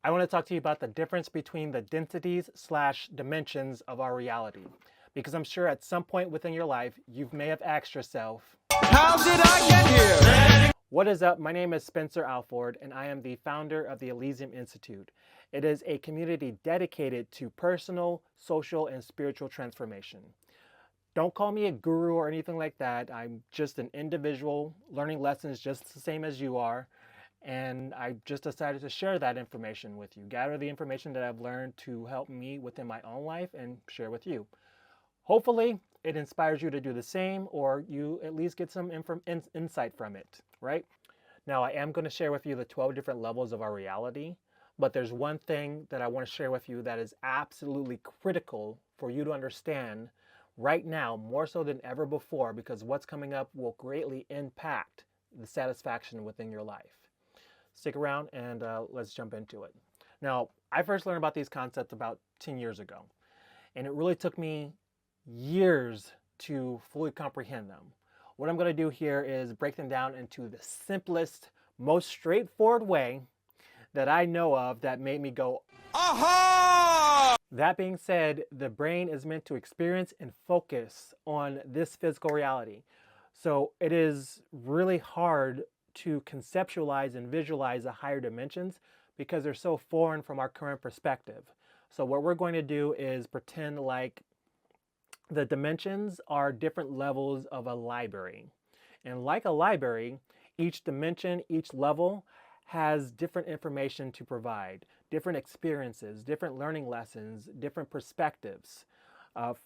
I want to talk to you about the difference between the densities slash dimensions of our reality. Because I'm sure at some point within your life, you may have asked yourself, How did I get here? what is up? My name is Spencer Alford, and I am the founder of the Elysium Institute. It is a community dedicated to personal, social, and spiritual transformation. Don't call me a guru or anything like that. I'm just an individual learning lessons just the same as you are. And I just decided to share that information with you, gather the information that I've learned to help me within my own life and share with you. Hopefully, it inspires you to do the same, or you at least get some insight from it, right? Now, I am going to share with you the 12 different levels of our reality, but there's one thing that I want to share with you that is absolutely critical for you to understand right now, more so than ever before, because what's coming up will greatly impact the satisfaction within your life. Stick around and let's jump into it. Now, I first learned about these concepts about 10 years ago, and it really took me years to fully comprehend them. What I'm going to do here is break them down into the simplest, most straightforward way that I know of that made me go, Aha! That being said, the brain is meant to experience and focus on this physical reality. So it is really hard to conceptualize and visualize the higher dimensions because they're so foreign from our current perspective. So what we're going to do is pretend like the dimensions are different levels of a library. And like a library, each dimension, each level has different information to provide, different experiences, different learning lessons, different perspectives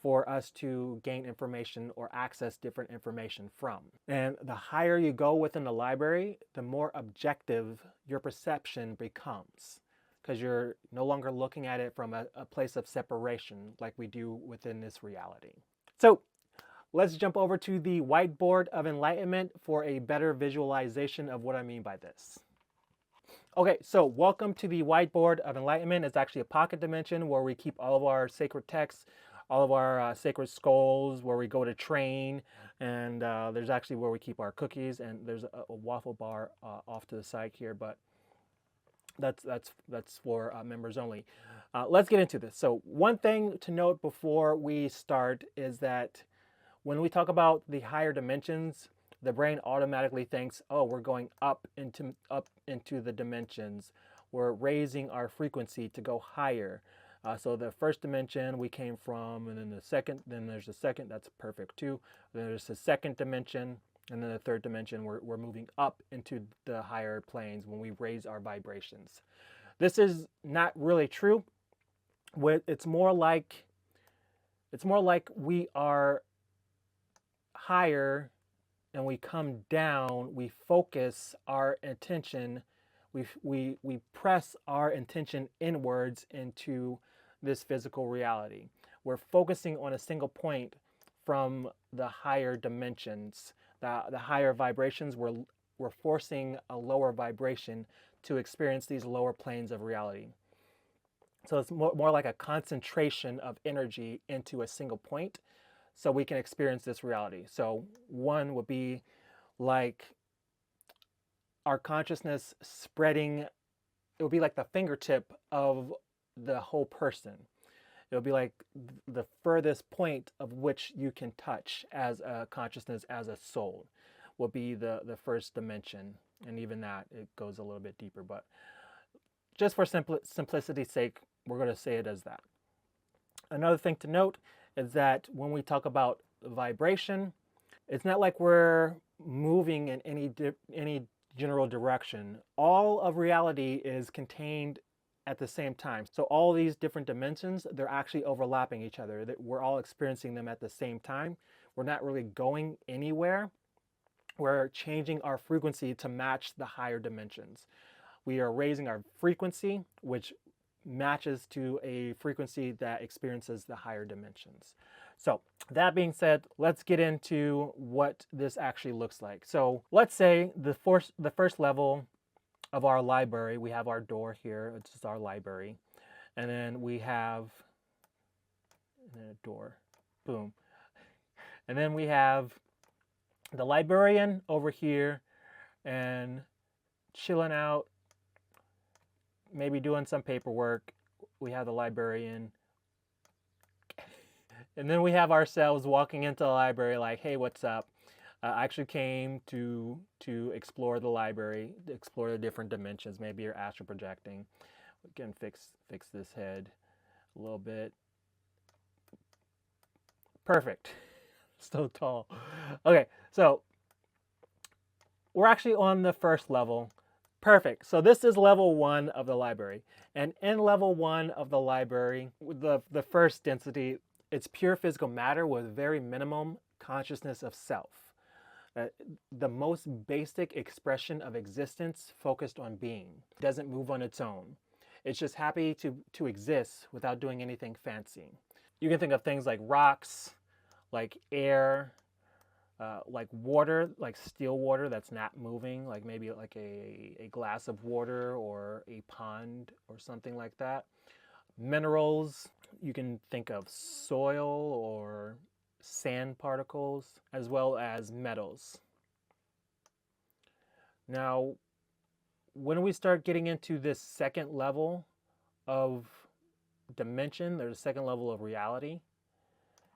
for us to gain information or access different information from. And the higher you go within the library, the more objective your perception becomes, because you're no longer looking at it from a place of separation like we do within this reality. So let's jump over to the whiteboard of enlightenment for a better visualization of what I mean by this. Okay, so welcome to the whiteboard of enlightenment. It's actually a pocket dimension where we keep all of our sacred texts, all of our sacred skulls, where we go to train, and there's actually where we keep our cookies, and there's a waffle bar off to the side here, but that's for members only. Let's get into this. So one thing to note before we start is that when we talk about the higher dimensions, the brain automatically thinks, oh, we're going up into the dimensions. We're raising our frequency to go higher. So the first dimension we came from, and then the second, then there's the second, that's perfect too. Then there's the second dimension, and then the third dimension, we're moving up into the higher planes when we raise our vibrations. This is not really true. It's more like we are higher and we come down, we focus our attention, we press our intention inwards into this physical reality. We're focusing on a single point from the higher dimensions, the higher vibrations. We're forcing a lower vibration to experience these lower planes of reality. So it's more like a concentration of energy into a single point so we can experience this reality. So one would be like our consciousness spreading, it would be like the fingertip of the whole person. It would be like the furthest point of which you can touch as a consciousness, as a soul, will be the first dimension. And even that, it goes a little bit deeper. But just for simplicity's sake, we're going to say it as that. Another thing to note is that when we talk about vibration, it's not like we're moving in any general direction. All of reality is contained at the same time. So all these different dimensions, they're actually overlapping each other. We're all experiencing them at the same time. We're not really going anywhere. We're changing our frequency to match the higher dimensions. We are raising our frequency, which matches to a frequency that experiences the higher dimensions. So that being said, let's get into what this actually looks like. So let's say the first level of our library, we have our door here, it's just our library. And then we have a door, boom. And then we have the librarian over here and chilling out, maybe doing some paperwork. We have the librarian. And then we have ourselves walking into the library like, hey, what's up? I actually came to explore the library, explore the different dimensions. Maybe you're astral projecting. We can fix this head a little bit. Perfect. So tall. Okay, so we're actually on the first level. Perfect. So this is level 1 of the library. And in level 1 of the library, the first density, it's pure physical matter with very minimum consciousness of self. The most basic expression of existence focused on being. It doesn't move on its own. It's just happy to exist without doing anything fancy. You can think of things like rocks, like air, like water, like still water that's not moving, like maybe like a glass of water or a pond or something like that. Minerals, you can think of soil or sand particles, as well as metals. Now, when we start getting into this second level of dimension, there's a second level of reality.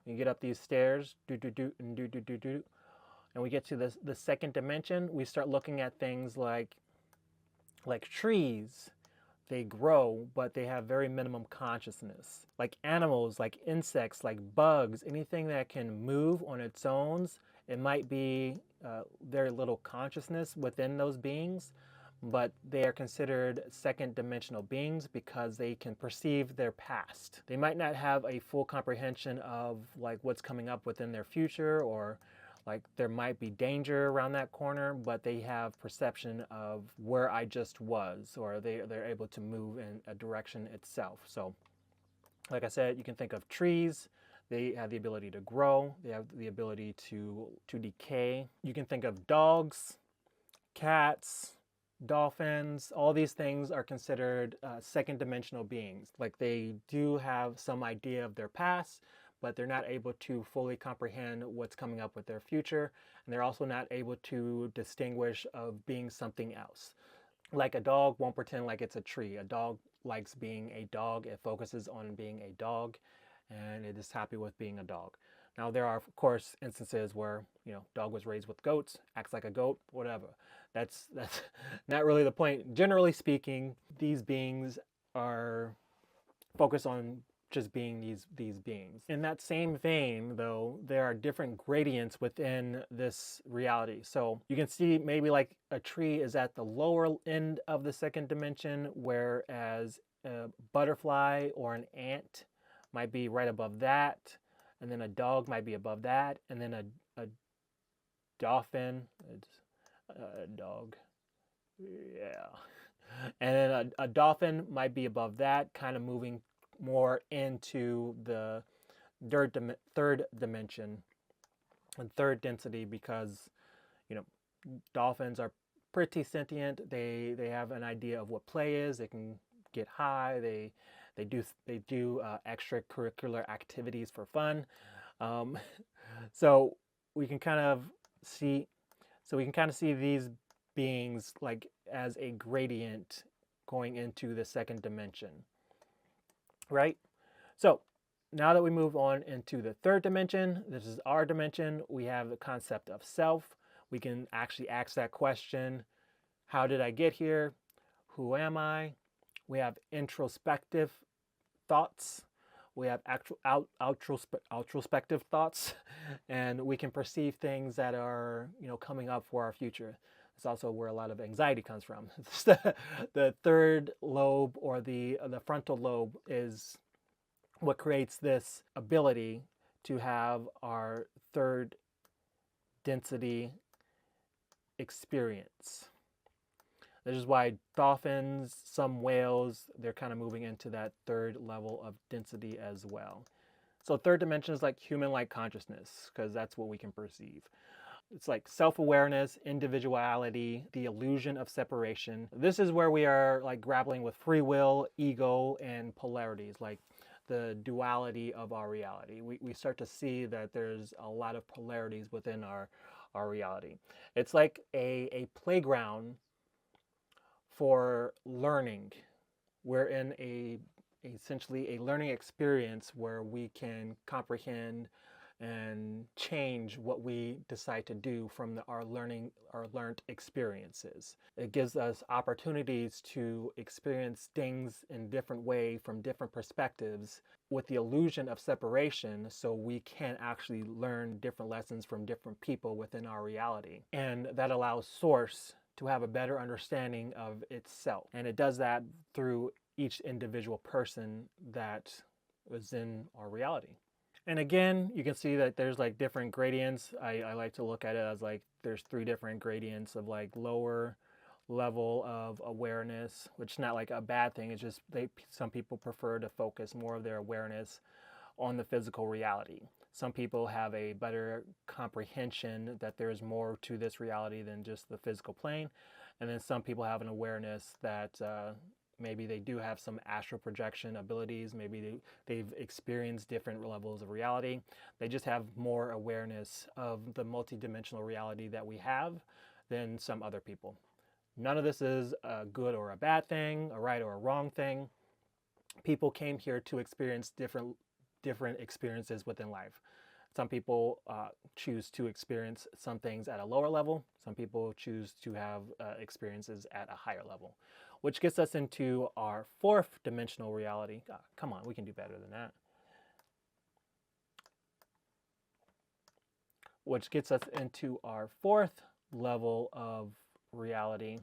You get up these stairs, and we get to the second dimension. We start looking at things like trees. They grow, but they have very minimum consciousness. Like animals, like insects, like bugs, anything that can move on its own, it might be very little consciousness within those beings, but they are considered second dimensional beings because they can perceive their past. They might not have a full comprehension of like what's coming up within their future, or like there might be danger around that corner, but they have perception of where I just was, or they're able to move in a direction itself. So like I said, you can think of trees. They have the ability to grow. They have the ability to decay. You can think of dogs, cats, dolphins. All these things are considered second dimensional beings. Like they do have some idea of their past, but they're not able to fully comprehend what's coming up with their future. And they're also not able to distinguish of being something else. Like a dog won't pretend like it's a tree. A dog likes being a dog. It focuses on being a dog, and it is happy with being a dog. Now there are, of course, instances where, dog was raised with goats, acts like a goat, whatever. That's not really the point. Generally speaking, these beings are focused on just being these beings. In that same vein, though, there are different gradients within this reality. So you can see maybe like a tree is at the lower end of the second dimension, whereas a butterfly or an ant might be right above that, and then a dog might be above that, and then a dolphin, a dog, yeah, and then a dolphin might be above that, kind of moving more into the third dimension and third density, because dolphins are pretty sentient. They have an idea of what play is. They can get high. They do extracurricular activities for fun. So we can kind of see these beings like as a gradient going into the second dimension, right? So now that we move on into the third dimension, this is our dimension. We have the concept of self. We can actually ask that question: how did I get here? Who am I? We have introspective thoughts. We have outrospective thoughts, and we can perceive things that are coming up for our future. It's also where a lot of anxiety comes from. The third lobe, or the frontal lobe, is what creates this ability to have our third density experience. This is why dolphins, some whales, they're kind of moving into that third level of density as well. So third dimension is like human-like consciousness, because that's what we can perceive. It's like self-awareness, individuality, the illusion of separation. This is where we are like grappling with free will, ego, and polarities, like the duality of our reality. We start to see that there's a lot of polarities within our reality. It's like a playground for learning. we're in essentially a learning experience where we can comprehend and change what we decide to do from our learned experiences. It gives us opportunities to experience things in different way from different perspectives with the illusion of separation, so we can actually learn different lessons from different people within our reality. And that allows Source to have a better understanding of itself. And it does that through each individual person that is in our reality. And again, you can see that there's like different gradients. I like to look at it as like there's 3 different gradients of like lower level of awareness, which is not like a bad thing. It's just some people prefer to focus more of their awareness on the physical reality. Some people have a better comprehension that there's more to this reality than just the physical plane. And then some people have an awareness that maybe they do have some astral projection abilities. Maybe they've experienced different levels of reality. They just have more awareness of the multidimensional reality that we have than some other people. None of this is a good or a bad thing, a right or a wrong thing. People came here to experience different experiences within life. Some people choose to experience some things at a lower level. Some people choose to have experiences at a higher level, which gets us into our 4th dimensional reality. Come on, we can do better than that. Which gets us into our 4th level of reality.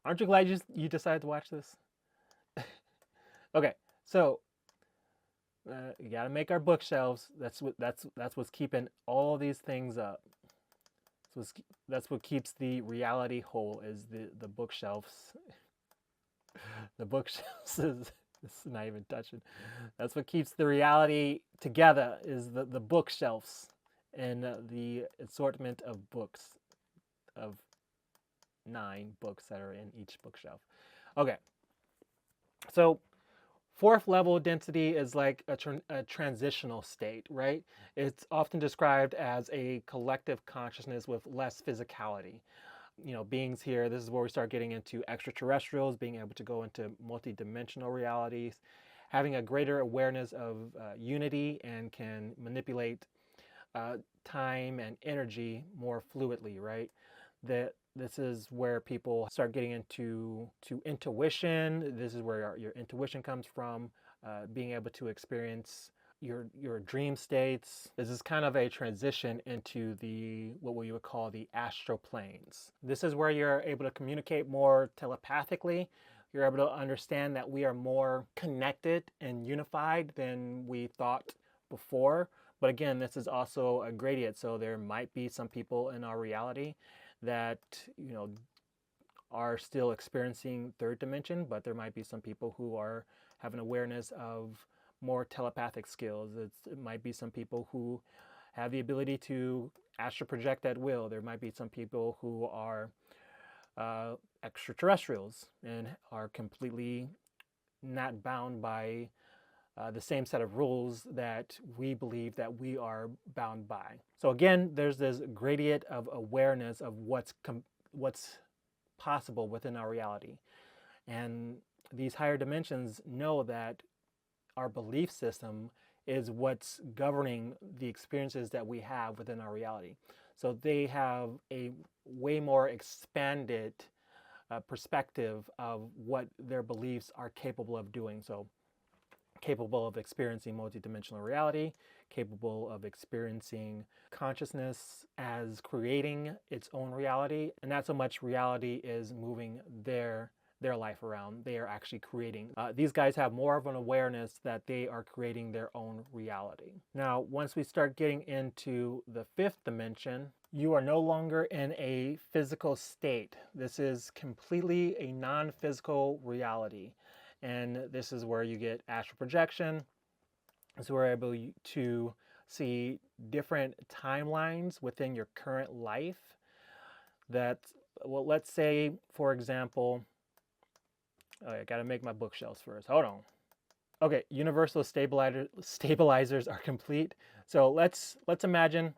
Aren't you glad you decided to watch this? Okay, so you got to make our bookshelves. That's what's keeping all these things up. That's what keeps the reality whole, is the bookshelves. The bookshelves is not even touching. That's what keeps the reality together, is the bookshelves and the assortment of books, of 9 books that are in each bookshelf. Okay, so 4th level density is like a transitional state, right? It's often described as a collective consciousness with less physicality. You know, beings here, this is where we start getting into extraterrestrials, being able to go into multidimensional realities, having a greater awareness of unity, and can manipulate time and energy more fluidly, right? This is where people start getting into intuition. This is where your intuition comes from, being able to experience your dream states. This is kind of a transition into what we would call the astral planes. This is where you're able to communicate more telepathically. You're able to understand that we are more connected and unified than we thought before. But again, this is also a gradient, so there might be some people in our reality that, you know, are still experiencing 3rd dimension, but there might be some people who have an awareness of more telepathic skills. It might be some people who have the ability to astral project at will. There might be some people who are extraterrestrials and are completely not bound by the same set of rules that we believe that we are bound by. So again, there's this gradient of awareness of what's possible within our reality. And these higher dimensions know that our belief system is what's governing the experiences that we have within our reality. So they have a way more expanded perspective of what their beliefs are capable of doing. So capable of experiencing multidimensional reality, capable of experiencing consciousness as creating its own reality, and not so much reality is moving their life around. They are actually creating. These guys have more of an awareness that they are creating their own reality. Now, once we start getting into the 5th dimension, you are no longer in a physical state. This is completely a non-physical reality. And this is where you get astral projection. So we're able to see different timelines within your current life. That, well, let's say, for example, I gotta make my bookshelves first. Hold on. Okay, universal stabilizers are complete. So let's imagine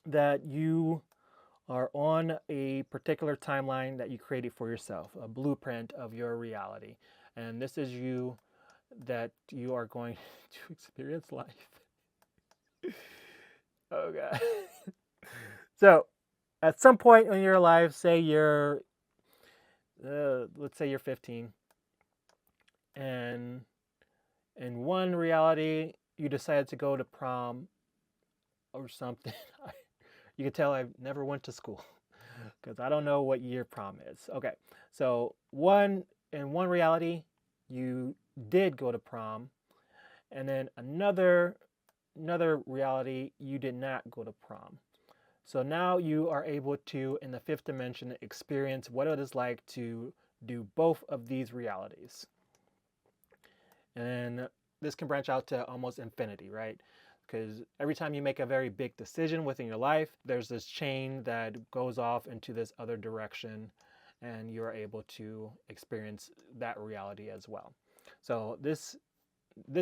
that you are on a particular timeline that you created for yourself, a blueprint of your reality. And this is you, that you are going to experience life. Oh, God. So, at some point in your life, say let's say you're 15, and in one reality, you decided to go to prom or something. You can tell I never went to school because I don't know what year prom is. Okay, so in one reality, you did go to prom, and then another reality, you did not go to prom. So now you are able to, in the fifth dimension, experience what it is like to do both of these realities. And this can branch out to almost infinity, right? Because every time you make a very big decision within your life, there's this chain that goes off into this other direction, and you're able to experience that reality as well. So this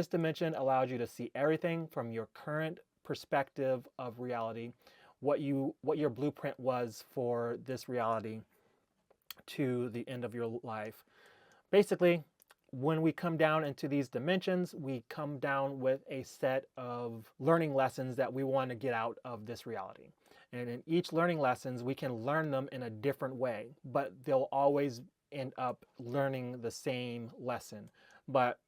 dimension allows you to see everything from your current perspective of reality, what your blueprint was for this reality to the end of your life. Basically, when we come down into these dimensions, we come down with a set of learning lessons that we want to get out of this reality. And in each learning lessons, we can learn them in a different way, but they'll always end up learning the same lesson. But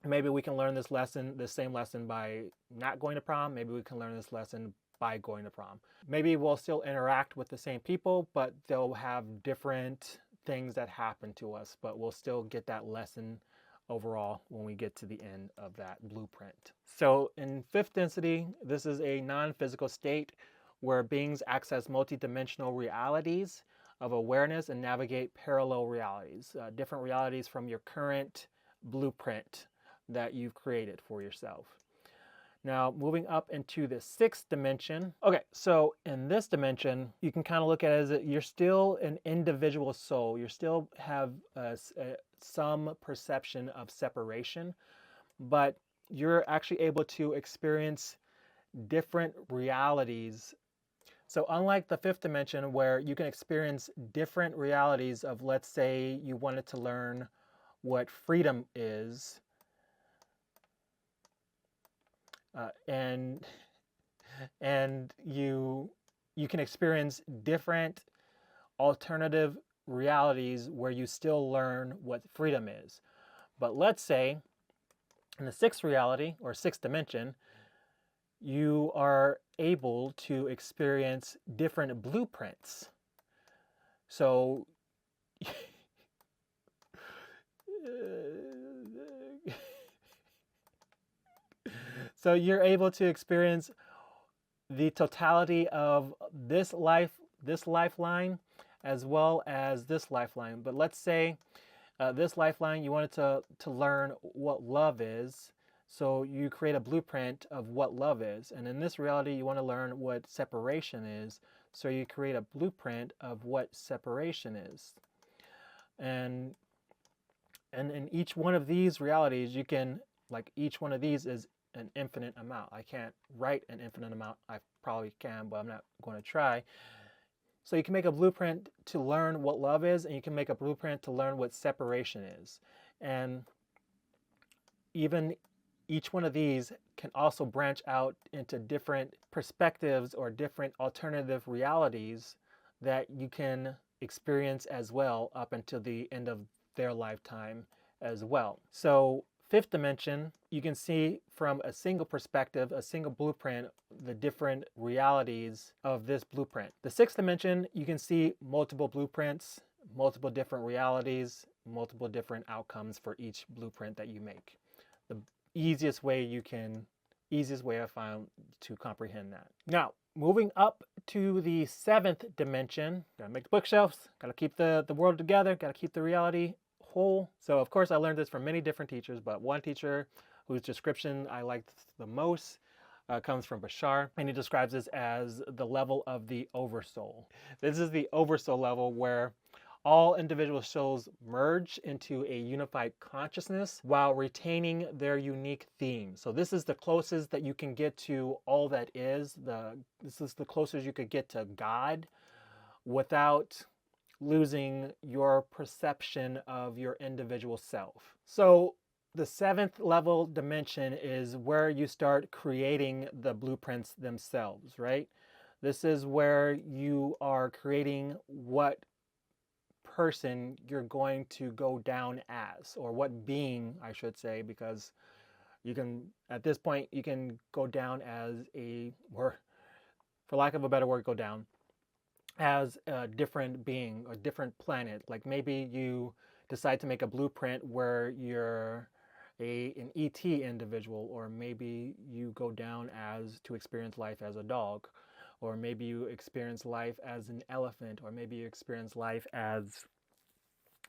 maybe we can learn the same lesson by not going to prom. Maybe we can learn this lesson by going to prom. Maybe we'll still interact with the same people, but they'll have different things that happen to us, but we'll still get that lesson overall when we get to the end of that blueprint. So in fifth density, this is a non-physical state where beings access multidimensional realities of awareness and navigate parallel realities, different realities from your current blueprint that you've created for yourself. Now, moving up into the sixth dimension. Okay, so in this dimension, you can kind of look at it as you're still an individual soul. You still have some perception of separation, but you're actually able to experience different realities. So unlike the fifth dimension where you can experience different realities of, let's say you wanted to learn what freedom is, and you can experience different alternative realities where you still learn what freedom is. But let's say in the sixth reality or sixth dimension, you are able to experience different blueprints. So so you're able to experience the totality of this lifeline, as well as this lifeline. But let's say this lifeline, you wanted to learn what love is. So you create a blueprint of what love is. And in this reality, you want to learn what separation is. So you create a blueprint of what separation is. And in each one of these realities, you can, like, each one of these is an infinite amount. I can't write an infinite amount. I probably can, but I'm not going to try. So you can make a blueprint to learn what love is, and you can make a blueprint to learn what separation is. And even each one of these can also branch out into different perspectives or different alternative realities that you can experience as well up until the end of their lifetime as well. So fifth dimension, you can see from a single perspective, a single blueprint, the different realities of this blueprint. The sixth dimension, you can see multiple blueprints, multiple different realities, multiple different outcomes for each blueprint that you make. The easiest way I found to comprehend that. Now, moving up to the seventh dimension, gotta make the bookshelves, gotta keep the world together, gotta keep the reality whole. So of course I learned this from many different teachers, but one teacher whose description I liked the most comes from Bashar, and he describes this as the level of the oversoul. This is the oversoul level where all individual souls merge into a unified consciousness while retaining their unique theme. So this is the closest that you can get to all that is. This is the closest you could get to God, without losing your perception of your individual self. So the seventh level dimension is where you start creating the blueprints themselves, right? This is where you are creating what person you're going to go down as, or what being, I should say, because you can, at this point, you can go down as or for lack of a better word, go down as a different being, a different planet. Like maybe you decide to make a blueprint where you're an ET individual, or maybe you go down as to experience life as a dog, or maybe you experience life as an elephant, or maybe you experience life as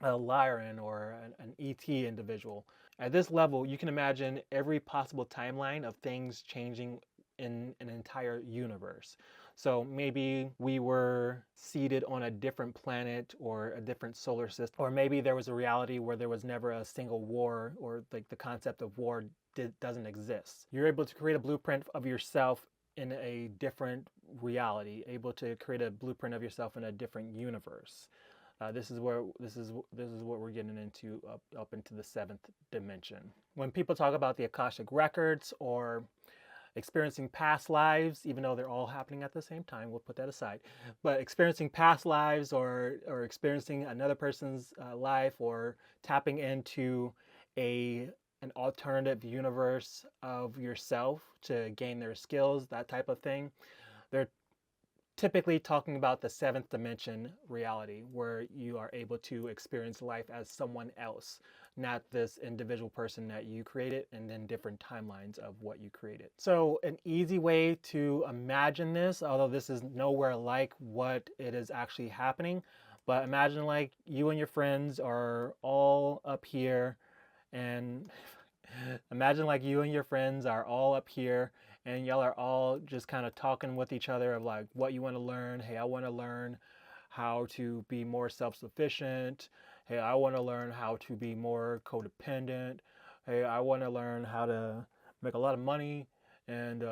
a lion or an ET individual. At this level, you can imagine every possible timeline of things changing in an entire universe. So maybe we were seated on a different planet or a different solar system, or maybe there was a reality where there was never a single war, or like the concept of war doesn't exist. You're able to create a blueprint of yourself in a different reality, able to create a blueprint of yourself in a different universe. This is what we're getting into up into the seventh dimension. When people talk about the Akashic records or experiencing past lives, even though they're all happening at the same time, we'll put that aside. But experiencing past lives, or experiencing another person's life, or tapping into an alternative universe of yourself to gain their skills, that type of thing, they're typically talking about the seventh dimension reality, where you are able to experience life as someone else, not this individual person that you created, and then different timelines of what you created. So an easy way to imagine this, although this is nowhere like what it is actually happening, but imagine like you and your friends are all up here, and imagine like you and your friends are all up here, and y'all are all just kind of talking with each other of like what you want to learn. Hey, I want to learn how to be more self-sufficient. Hey, I want to learn how to be more codependent. Hey, I want to learn how to make a lot of money and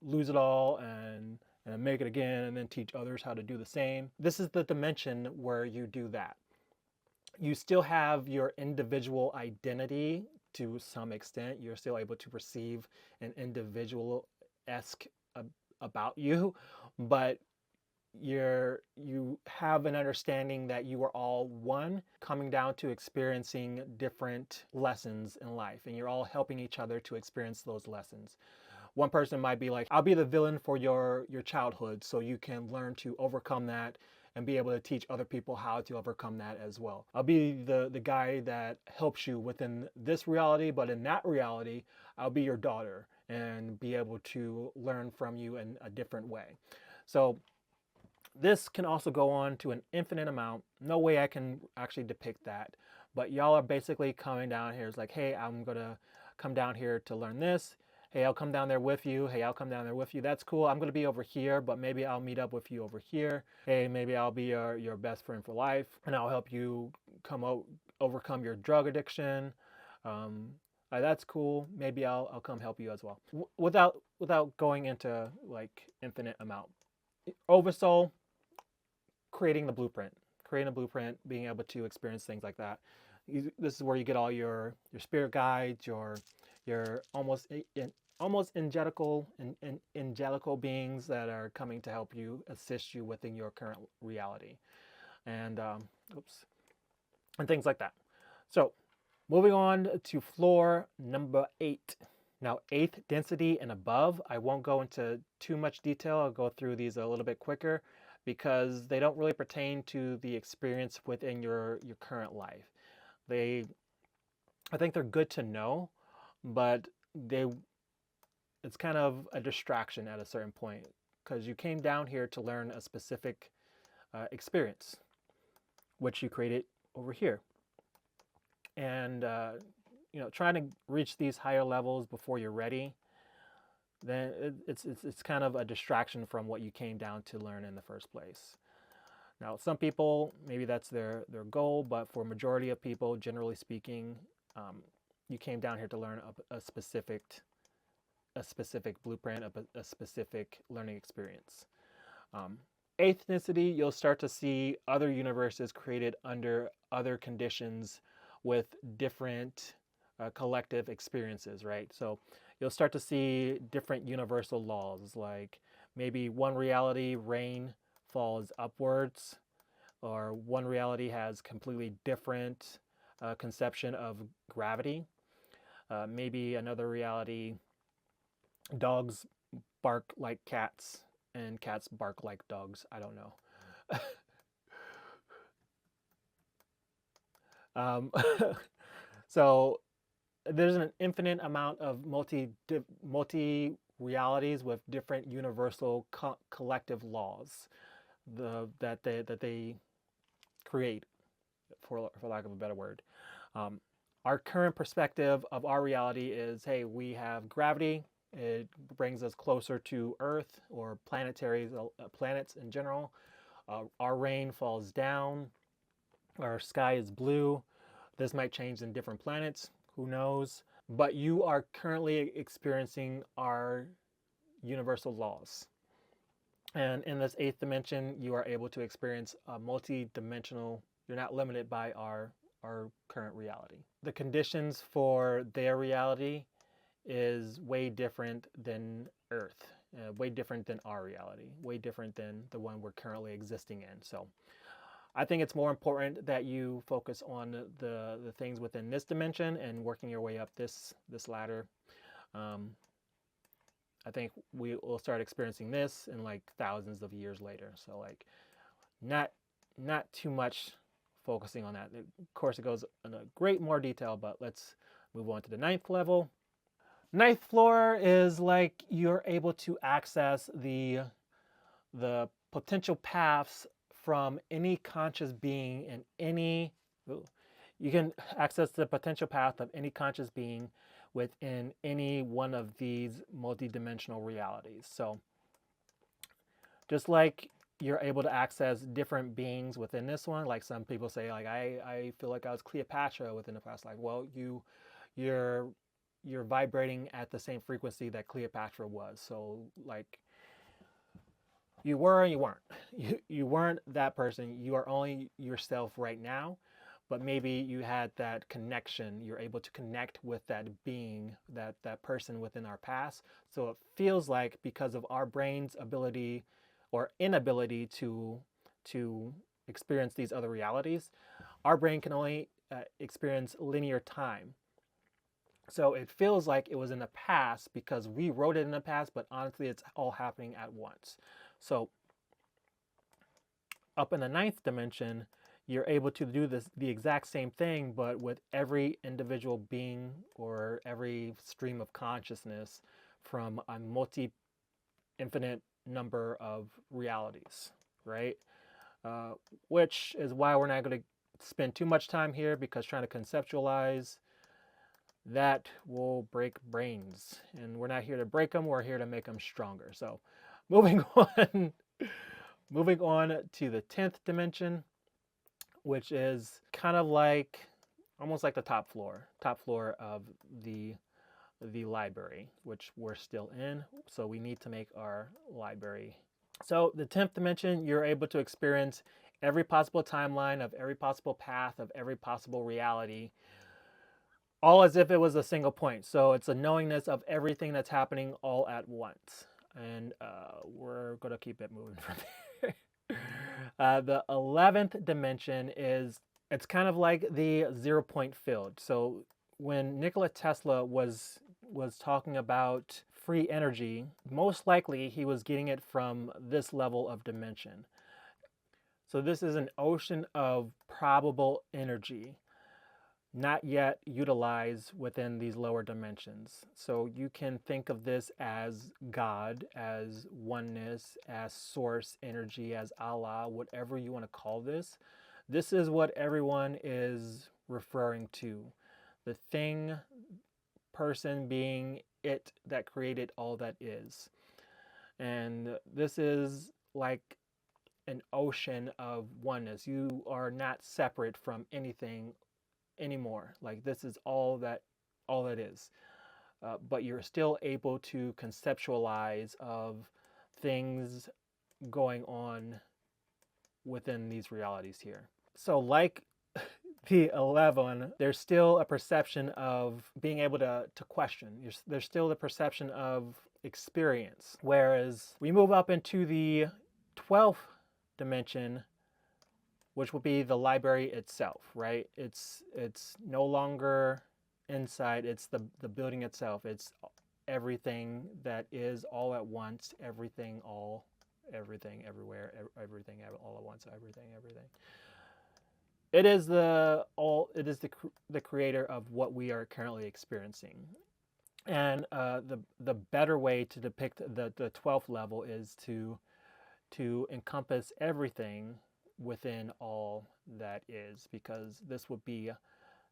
lose it all and make it again, and then teach others how to do the same. This is the dimension where you do that. You still have your individual identity to some extent. You're still able to perceive an individual-esque about you, but you have an understanding that you are all one, coming down to experiencing different lessons in life, and you're all helping each other to experience those lessons. One person might be like, I'll be the villain for your childhood, so you can learn to overcome that and be able to teach other people how to overcome that as well. I'll be the guy that helps you within this reality, but in that reality, I'll be your daughter and be able to learn from you in a different way. So this can also go on to an infinite amount. No way I can actually depict that, but y'all are basically coming down here. It's like, hey, I'm gonna come down here to learn this. Hey, I'll come down there with you. Hey, I'll come down there with you. That's cool. I'm going to be over here, but maybe I'll meet up with you over here. Hey, maybe I'll be your best friend for life, and I'll help you overcome your drug addiction. That's cool. Maybe I'll come help you as well. Without going into like infinite amount. Oversoul, creating a blueprint, being able to experience things like that. This is where you get all your spirit guides, your almost angelical beings that are coming to help you, assist you within your current reality, and and things like that. So moving on to floor number 8. Now, 8th density and above, I won't go into too much detail. I'll go through these a little bit quicker because they don't really pertain to the experience within your current life. I think they're good to know, but it's kind of a distraction at a certain point, because you came down here to learn a specific experience, which you created over here. And trying to reach these higher levels before you're ready, then it's kind of a distraction from what you came down to learn in the first place. Now, some people, maybe that's their goal, but for a majority of people, generally speaking, you came down here to learn a specific blueprint, a specific learning experience. Aethnicity, you'll start to see other universes created under other conditions with different collective experiences, right? So you'll start to see different universal laws, like maybe one reality, rain falls upwards, or one reality has completely different conception of gravity. Maybe another reality, dogs bark like cats and cats bark like dogs. I don't know. Um, so there's an infinite amount of multi realities with different universal collective laws that they create, for lack of a better word. Um, our current perspective of our reality is, hey, we have gravity. It brings us closer to Earth or planets in general. Our rain falls down. Our sky is blue. This might change in different planets. Who knows? But you are currently experiencing our universal laws. And in this eighth dimension, you are able to experience a multi-dimensional. You're not limited by our current reality. The conditions for their reality is way different than Earth, way different than our reality, way different than the one we're currently existing in. So I think it's more important that you focus on the things within this dimension and working your way up this ladder. Um, I think we will start experiencing this in like thousands of years later. So like not too much focusing on that. Of course, it goes in a great more detail, but let's move on to the ninth level. Ninth floor is like you're able to access the potential paths from any conscious being in any. You can access the potential path of any conscious being within any one of these multidimensional realities. So just like you're able to access different beings within this one, like some people say, like I feel like I was Cleopatra within the past life. Well, you're vibrating at the same frequency that Cleopatra was. So like you were and you weren't. You weren't that person. You are only yourself right now. But maybe you had that connection. You're able to connect with that being, that person within our past. So it feels like because of our brain's ability or inability to experience these other realities, our brain can only experience linear time. So it feels like it was in the past because we wrote it in the past, but honestly, it's all happening at once. So up in the ninth dimension, you're able to do the exact same thing, but with every individual being or every stream of consciousness from a infinite number of realities, right? Which is why we're not going to spend too much time here, because trying to conceptualize that will break brains, and we're not here to break them, we're here to make them stronger. So moving on moving on to the 10th dimension, which is kind of like almost like the top floor of the library, which we're still in. So we need to make our library. So the 10th dimension, you're able to experience every possible timeline of every possible path of every possible reality, all as if it was a single point. So it's a knowingness of everything that's happening all at once. And we're going to keep it moving from there. The 11th dimension it's kind of like the 0 point field. So when Nikola Tesla was talking about free energy, most likely he was getting it from this level of dimension. So this is an ocean of probable energy, not yet utilized within these lower dimensions. So you can think of this as God, as oneness, as source energy, as Allah, whatever you want to call this. This is what everyone is referring to. The thing, person, being, it that created all that is. And this is like an ocean of oneness. You are not separate from anything anymore. Like this is all that is. But you're still able to conceptualize of things going on within these realities here. So, like the 11, there's still a perception of being able to question. There's still the perception of experience. Whereas we move up into the 12th dimension, which will be the library itself, right? It's no longer inside, it's the building itself. It's everything that is all at once, everything everywhere, everything all at once, everything. It is the creator of what we are currently experiencing. And the better way to depict the 12th level is to encompass everything within all that is, because this would be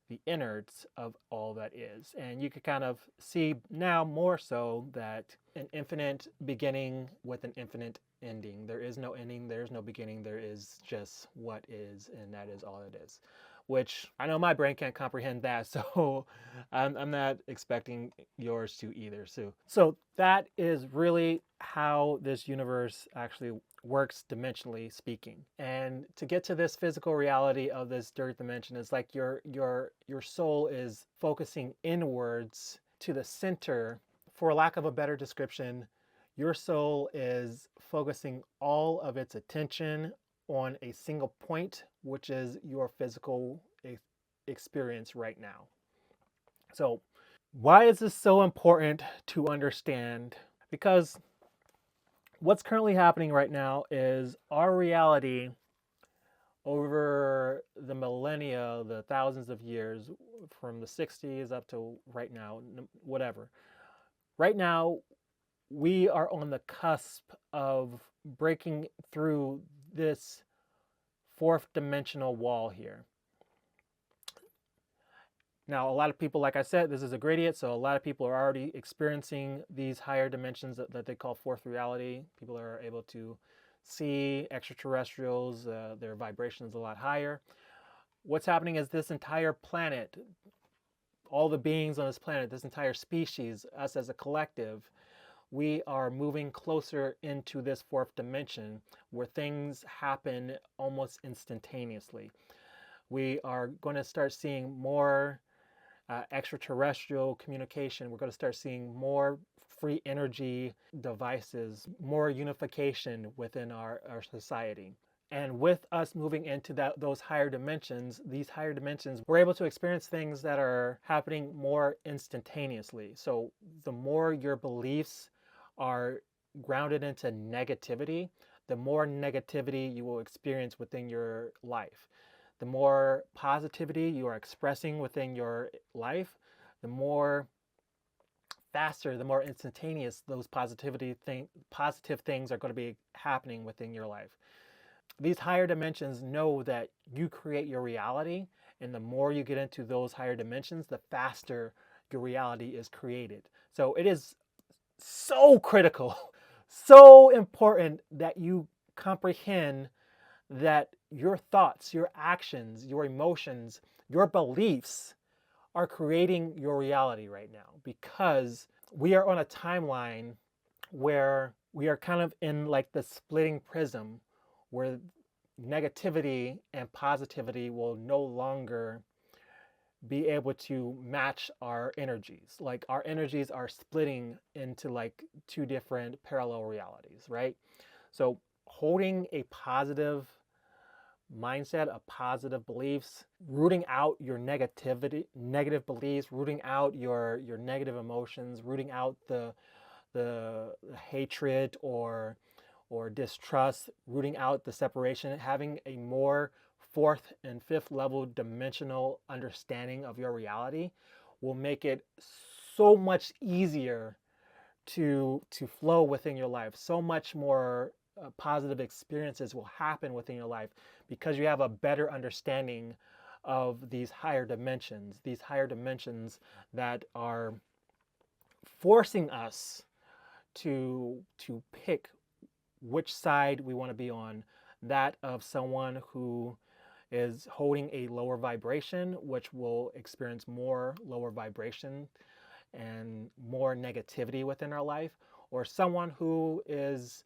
the innards of all that is. And you could kind of see now more so that an infinite beginning with an infinite ending. There is no ending, there is no beginning, there is just what is, and that is all it is. Which I know my brain can't comprehend that, so I'm not expecting yours to either. So that is really how this universe actually works dimensionally speaking. And to get to this physical reality of this third dimension is like your soul is focusing inwards to the center. For lack of a better description, your soul is focusing all of its attention on a single point, which is your physical experience right now. So, why is this so important to understand? Because what's currently happening right now is our reality over the millennia, the thousands of years, from the 60s up to right now, whatever. Right now, we are on the cusp of breaking through this fourth dimensional wall here. Now, a lot of people, like I said, this is a gradient, so a lot of people are already experiencing these higher dimensions that they call fourth reality. People are able to see extraterrestrials, their vibrations a lot higher. What's happening is this entire planet, all the beings on this planet, this entire species, us as a collective, we are moving closer into this fourth dimension where things happen almost instantaneously. We are going to start seeing more extraterrestrial communication. We're going to start seeing more free energy devices, more unification within our society. And with us moving into those higher dimensions, these higher dimensions, we're able to experience things that are happening more instantaneously. So the more your beliefs are grounded into negativity, the more negativity you will experience within your life. The more positivity you are expressing within your life, the more faster, the more instantaneous those positive things are going to be happening within your life. These higher dimensions know that you create your reality, and the more you get into those higher dimensions, the faster your reality is created. So it is so critical, so important that you comprehend that your thoughts, your actions, your emotions, your beliefs are creating your reality right now, because we are on a timeline where we are kind of in like the splitting prism where negativity and positivity will no longer be able to match our energies. Like our energies are splitting into like two different parallel realities, right? So holding a positive mindset, of positive beliefs, rooting out your negative beliefs, rooting out your negative emotions, rooting out the hatred or distrust, rooting out the separation, having a more fourth and fifth level dimensional understanding of your reality will make it so much easier to flow within your life. So much more positive experiences will happen within your life because you have a better understanding of these higher dimensions that are forcing us to pick which side we want to be on, that of someone who is holding a lower vibration, which will experience more lower vibration and more negativity within our life, or someone who is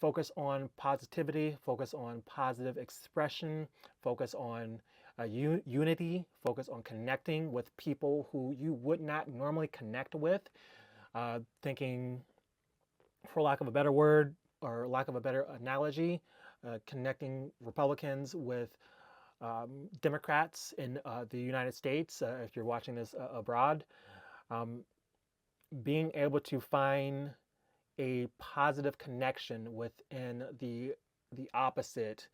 focus on positivity, focus on positive expression, focus on unity, focus on connecting with people who you would not normally connect with, thinking, for lack of a better word or lack of a better analogy, connecting Republicans with Democrats in the United States, if you're watching this abroad, being able to find a positive connection within the opposite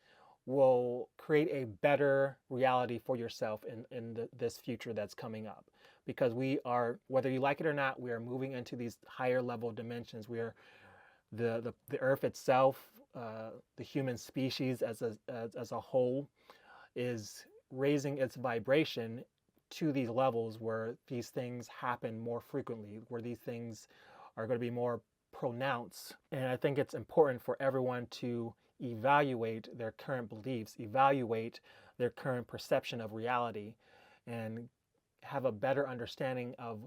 will create a better reality for yourself in this future that's coming up. Because we are, whether you like it or not, we are moving into these higher level dimensions. We are the earth itself, the human species as a whole, is raising its vibration to these levels where these things happen more frequently, where these things are going to be more pronounced. And I think it's important for everyone to evaluate their current beliefs, evaluate their current perception of reality, and have a better understanding of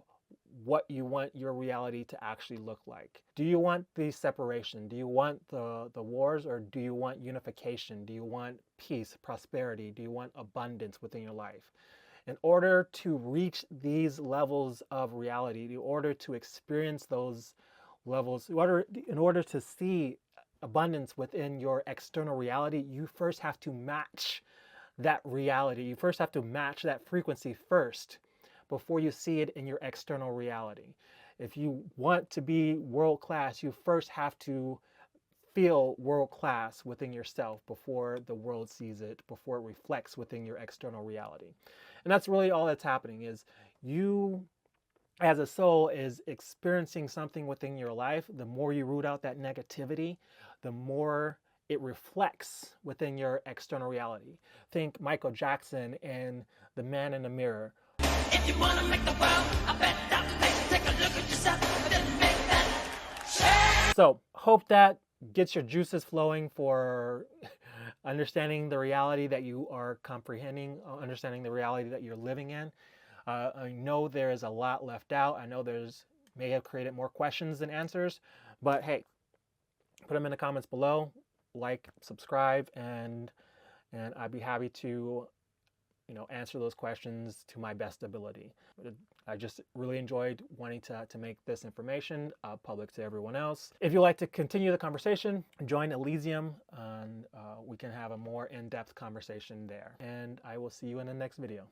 what you want your reality to actually look like. Do you want the separation? Do you want the wars, or do you want unification? Do you want peace, prosperity? Do you want abundance within your life? In order to reach these levels of reality, in order to experience those levels, in order to see abundance within your external reality, you first have to match that reality. You first have to match that frequency first before you see it in your external reality. If you want to be world class, you first have to feel world class within yourself before the world sees it, before it reflects within your external reality. And that's really all that's happening, is you as a soul is experiencing something within your life. The more you root out that negativity, the more it reflects within your external reality. Think Michael Jackson and The Man in the Mirror. If you wanna make the world a better place, take a look at yourself and then make that change. So, hope that gets your juices flowing for understanding the reality that you are comprehending, understanding the reality that you're living in. I know there is a lot left out. I know may have created more questions than answers, but hey, put them in the comments below, like, subscribe, and I'd be happy to answer those questions to my best ability. I just really enjoyed wanting to make this information public to everyone else. If you'd like to continue the conversation, join Elysium, and we can have a more in-depth conversation there. And I will see you in the next video.